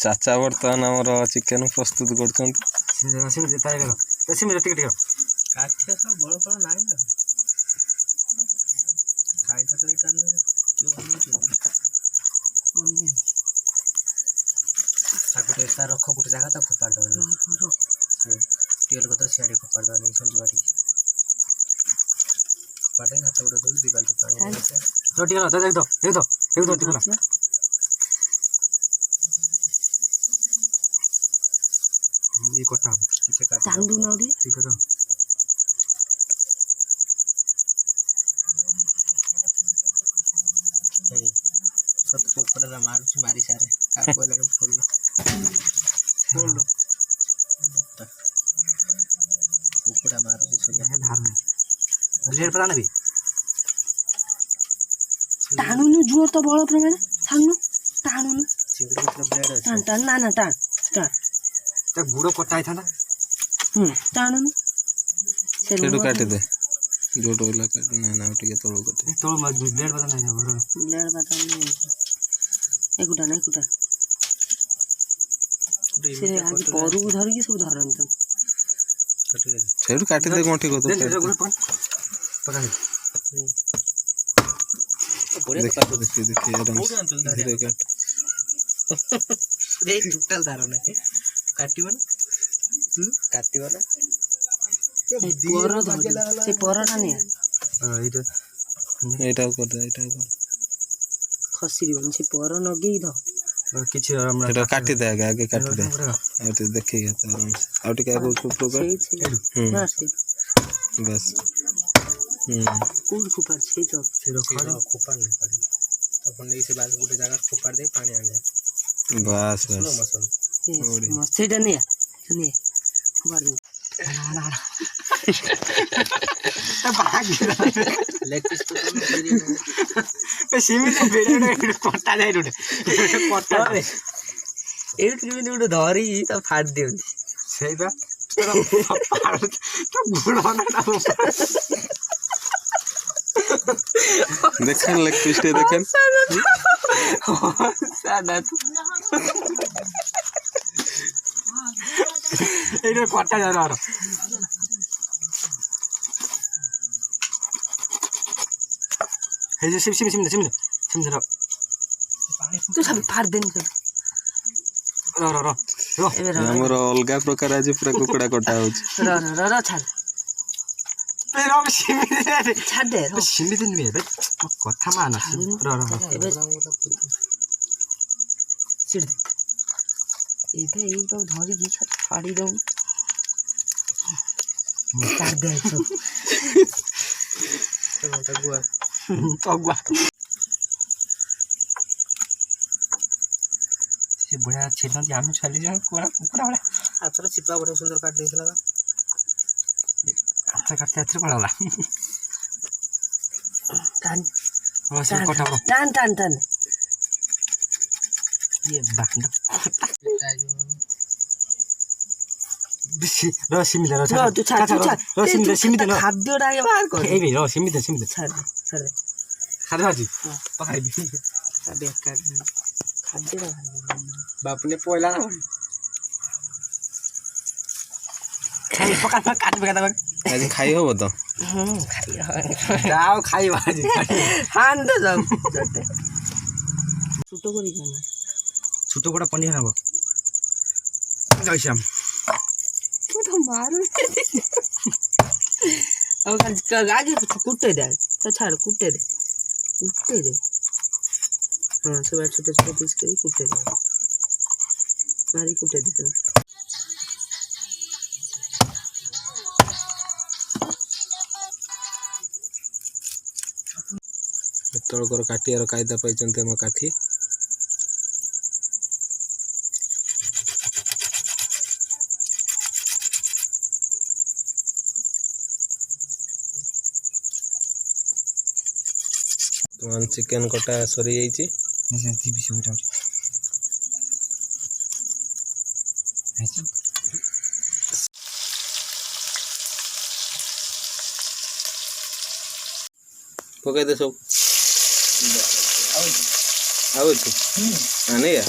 चाचा बर्तमान आमर चिकेन प्रस्तुत कर रख गोटे जगह फोपाड़ दे टीएल को तो सियाड़े फोपाड़ दे संजू बाटी फोपाड़ दे हाथ गोटे धोई 2 बाल्टी पानी देख दो ये कटा ठीक है चांदू नौडी ठीक है सत को ऊपर मारू मारी सारे का कोला फुल फुल ऊपर मारू से धार में ब्लेड पता नहीं टाणुनु जोर तो बड़ प्रमाण छानु टाणुनु चिंगड़ी मतलब ब्लेड है टाण टाण ना ना टाण टाण तो गुड़ो कटाई था ना टाणुनु सेडू काटी दे जोट वाला काट ना ना टिके तोड़ काटे तोड़ मत ब्लेड पता नहीं है ब्लेड पता नहीं एकुटा ना एकुटा से आज परू धर के सब धरन तुम सेडू काटी दे कोठी को तो पता नहीं देखिए देखिए आराम से धीरे काट रे टोटल धारो ना काटिबो ना पोरो धर से पोरोटा नहीं एटा कर दे एटा कर खसी रिबन से पोरो नगेई द किछि हमरा एटा काटी दे आगे आगे काटी दे और तो देखिए आराम से और टिके आगे ऊपर कर बस कौन फुपार छे तो फुपार नहीं पड़ी तो अपन से बाल गोटे जगह फुपार दे पानी आने बस बस मस्त सेटा नहीं फुपार दे भाग लेग पीस तो सीमित बेड़े कोटा जाय रुटे कोटा रे एट किमी उडे धरी तो फाड़ दे सेई बा तो गुड़ो ना देखन लेग पीस देखन सादा एटा कोटा जा रहा हे जे सिम तू सब फाड़ देन रो हमर अलगा प्रकार आज पूरा कुकड़ा कटा होछ रो छाड़ ए रो सिमी छाड़ दे रो सिमी दिन में कथा मान रो सिर दे एबे एक तो धरी की फाड़ी दऊ छाड़ दे तो गुआ से बढ़िया छेलन जे हम छाली जा कुकड़ा वाला आतर चिपा बड़ सुंदर काट देथला बा अच्छा काटते आतर पड़ाला टान ओ से कटा टान ये बांड बिसी रो सिमिला रो रो तू छाड़ रो सिमिला रो खाद्य डाके बाहर कर ए बे रो सिमिला छाड़ दे खादे हाजी पकाई भी खाद्य काट खाद्य बाप ने पोइला ना खाई पका काट बेगा दबा आज खाई हो तो खाई जाओ खाई भाजी हां दे जाओ छोटो करी खाना छोटो कोड़ा पनी है ना वो जय श्याम तो मारो अब आगे कुटे दे तो छाड़ कुटे दे हाँ सब छोटे छोटे पीस कर कुटे दे मारी कुटे दे तळकर काटियार कायदा पाइचंते हम काठी चिकेन कटा सरी जाइए पकई दे सब ଆଉ ତୁ ଆନେ ୟା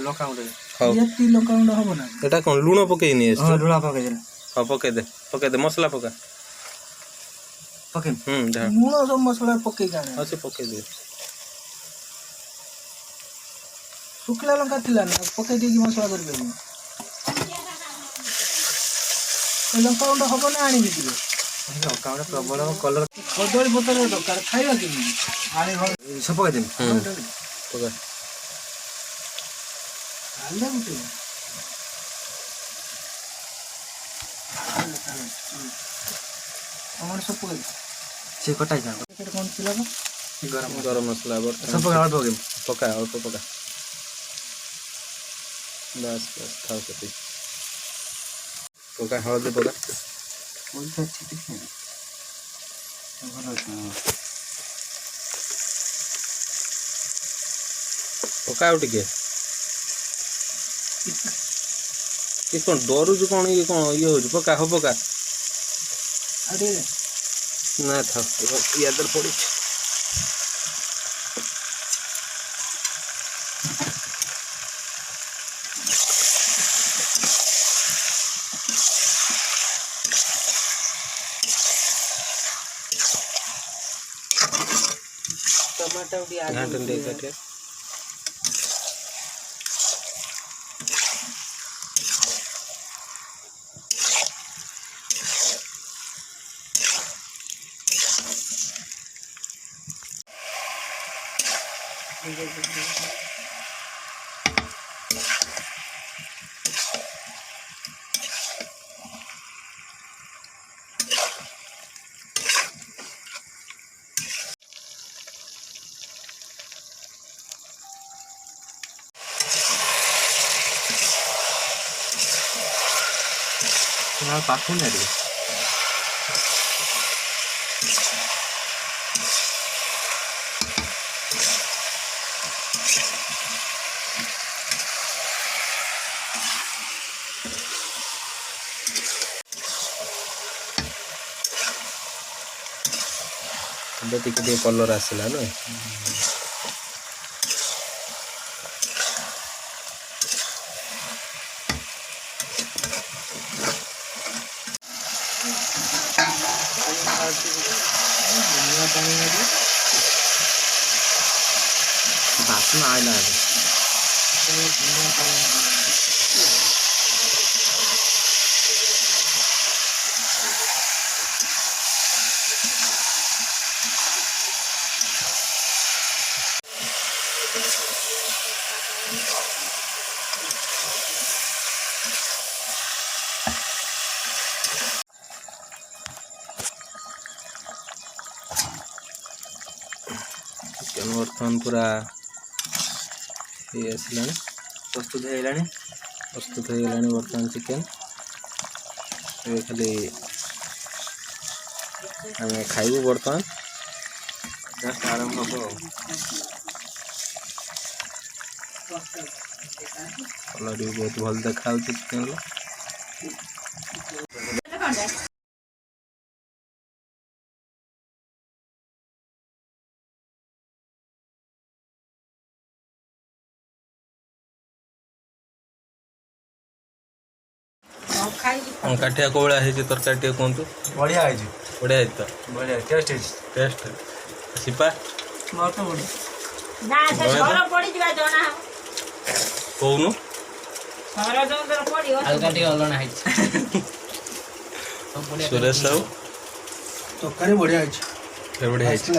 ଲଙ୍କା ଗୁଣ୍ଡ ହଉ ଏତି ଲଙ୍କା ଗୁଣ୍ଡ ହବ ନା ଏଟା କ'ଣ ଲୁଣ ପକେଇନି ହଁ ଲୁଣ ପକେଇଦେଲେ ହଉ ପକେଇଦେ ମସଲା ପକା ପକେଇ ଢାଳ ଲୁଣ ସବୁ ମସଲା ପକେଇ ଜାଣେ ହଉ ସେ ପକେଇଦେ ଶୁଖିଲା ଲଙ୍କା ଥିଲା ନା ପକେଇ ଦେଇକି ମସଲା କରିପାରିବି ଲଙ୍କା ଗୁଣ୍ଡ ହବ ନା ଆଣିବି ଟିକେ ଲଙ୍କା ଗୁଣ୍ଡ ପ୍ରବଳ କଲର କଦଳୀ ପତ୍ର ଦରକାର ଖାଇବା କେମିତି ଆଣି ସବୁ ପକେଇଦେବି ପକା ଆଣିଲେ ଗୋଟେ ଆମର ସବୁ ପକେଇ ସେ କଟା ହେଇଛି କ'ଣ ଥିଲା ବା ଗରମ ମସଲା ସବୁ ପକେଇ ଅଳ୍ପ ପକେଇବି ପକା ଅଳ୍ପ ପକା ବାସ୍ ଖାଉ ସେଠି ପକା ହଳଦୀ ପକା ପକା ଆଉ ଟିକେ ଏ କ'ଣ ଡରୁଛୁ କ'ଣ ଇଏ କ'ଣ ଇଏ ହଉଛି ପକା ହବ ପକା ଆଉ ଟିକେ ନା ଥାଉ ୟାଦର ପଡ଼ିଛି ଟମାଟୋ ଟିକେ ଘାଣ୍ଟ ଟିକେ କାଟିଆ ପାଖୁ ନା ଟିକେ ଏବେ ଟିକେ ଟିକେ କଲର୍ ଆସିଲା ନୁହେଁ ବାସ୍ନା ଆଇଲା ଏବେ ଚିକେନ୍ ବର୍ତ୍ତମାନ ପୁରା ହେଇ ଆସିଲାଣି ପ୍ରସ୍ତୁତ ହେଇଗଲାଣି ପ୍ରସ୍ତୁତ ହେଇଗଲାଣି ବର୍ତ୍ତମାନ ଚିକେନ୍ ଏବେ ଖାଲି ଆମେ ଖାଇବୁ ବର୍ତ୍ତମାନ ଜଷ୍ଟ ଆରମ୍ଭ ହବ ଆଉ କଲର୍ ବି ବହୁତ ଭଲ ଦେଖାଯାଉଛି ଚିକେନ୍ର କାଠିଆ କୋଉଭଳିଆ ହେଇଛି ତରକାରୀ ଟିକେ କୁହନ୍ତୁ ବଢ଼ିଆ ହେଇଛି ବଢ଼ିଆ ହେଇଛି ତ ବଢ଼ିଆ ଟେଷ୍ଟ ହେଇଛି ଟେଷ୍ଟ ସିପା କହୁନୁ ସୁରେଶ ସାହୁ ତରକାରୀ ବଢ଼ିଆ ହେଇଛି ବଢ଼ିଆ ହେଇଛି